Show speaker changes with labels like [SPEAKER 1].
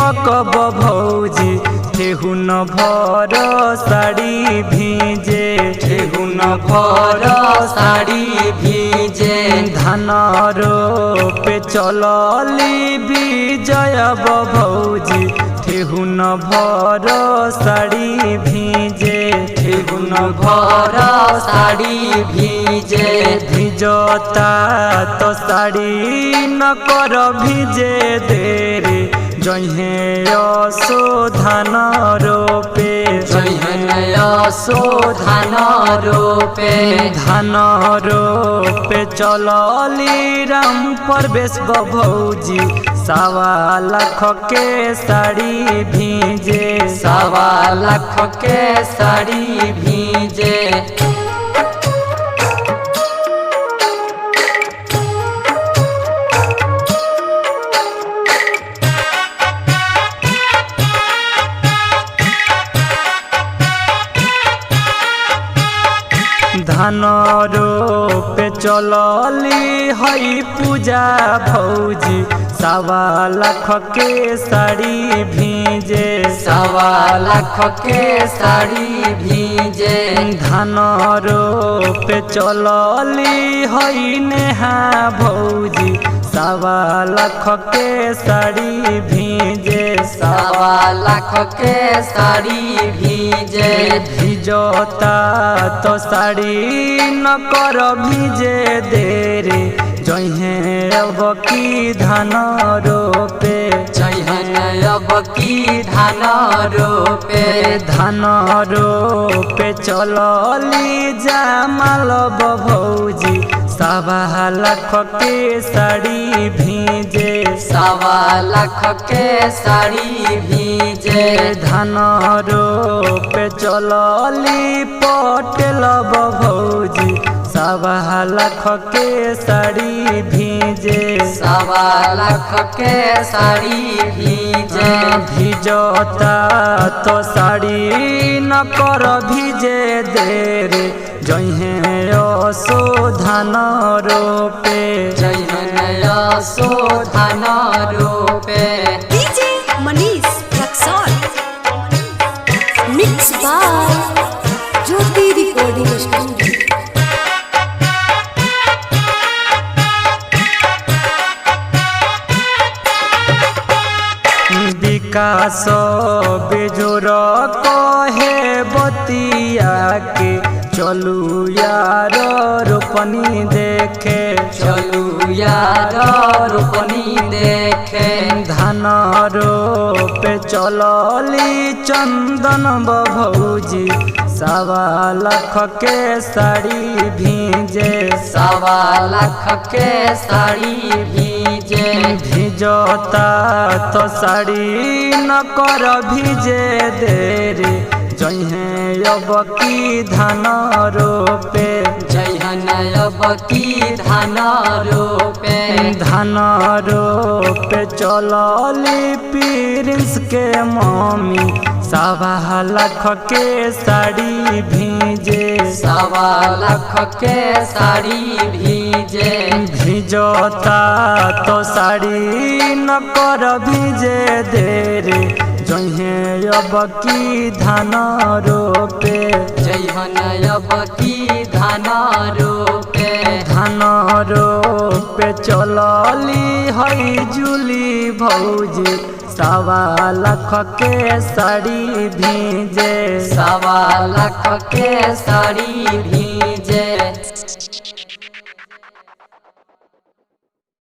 [SPEAKER 1] पकब भौजी ठेहुन भर साड़ी भीजे
[SPEAKER 2] ठेहुन भर साड़ी भीजे
[SPEAKER 1] धान रोपे चलली विजय भौजी ठेहुन भर साड़ी भीजे
[SPEAKER 2] ठेहुन भर साड़ी भीजे
[SPEAKER 1] भिजता तो साड़ी न कर भिजे देरे जहे असो धान रोपे
[SPEAKER 2] असो धान रोपे
[SPEAKER 1] धान रोपे चलली राम प्रवेश भौजी 1.25 लाख के साड़ी भीजे
[SPEAKER 2] 1.25 लाख के साड़ी भीजे
[SPEAKER 1] धान रोपे चलली हई पूजा भौजी 1.25 लाख के साड़ी भीजे
[SPEAKER 2] 1.25 लाख के साड़ी भीजे
[SPEAKER 1] धान रोपे चलली हई नेहा भौजी 1.25 लाख के साड़ी भीजे
[SPEAKER 2] 1.25 लाख के साड़ी भीजे
[SPEAKER 1] भिजता तो साड़ी न कर भिजे देरे जहे अब की धान रोपे
[SPEAKER 2] जहन अब की धान रोपे
[SPEAKER 1] धान रोपे चलली जामाल भौजी 1.25 लाख के साड़ी भीजे
[SPEAKER 2] 1.25 लाख के साड़ी भीजे
[SPEAKER 1] धान रोपे चलली पटेल भौजी 1.25 लाख के साड़ी भीजे
[SPEAKER 2] 1.25 लाख के साड़ी भीजे
[SPEAKER 1] भिजता तो साड़ी न कर भिजे देरे जहे असो धान रोपे
[SPEAKER 2] जहन असो धान रोपे
[SPEAKER 3] DJ Manish Raxaul mix by Jyoti recording studio
[SPEAKER 1] Vikas बेजोर कहे बतिया के चलू यार रोपनी देखे
[SPEAKER 2] चलू यार रोपनी देखे
[SPEAKER 1] धान रोपे चलली चंदन भौजी 1.25 लाख के साड़ी भीजे
[SPEAKER 2] 1.25 लाख के साड़ी भीजे
[SPEAKER 1] भिजता तो साड़ी न कर भिजे देरे जहे अब की धान रोपे
[SPEAKER 2] जहन अब की धान रोपे
[SPEAKER 1] धान रोपे चलली प्रिंस के मम्मी 1.25 लाख के साड़ी भीजे
[SPEAKER 2] 1.25 लाख के साड़ी भीजे
[SPEAKER 1] भिजता तो साड़ी न कर भिजे देरे जहे अब की धान रोपे
[SPEAKER 2] जहन अब की धान रोपे
[SPEAKER 1] धान रोपे चलली हई जूली भौजी 1.25 लाख के साड़ी भीजे
[SPEAKER 2] 1.25 लाख के साड़ी भीजे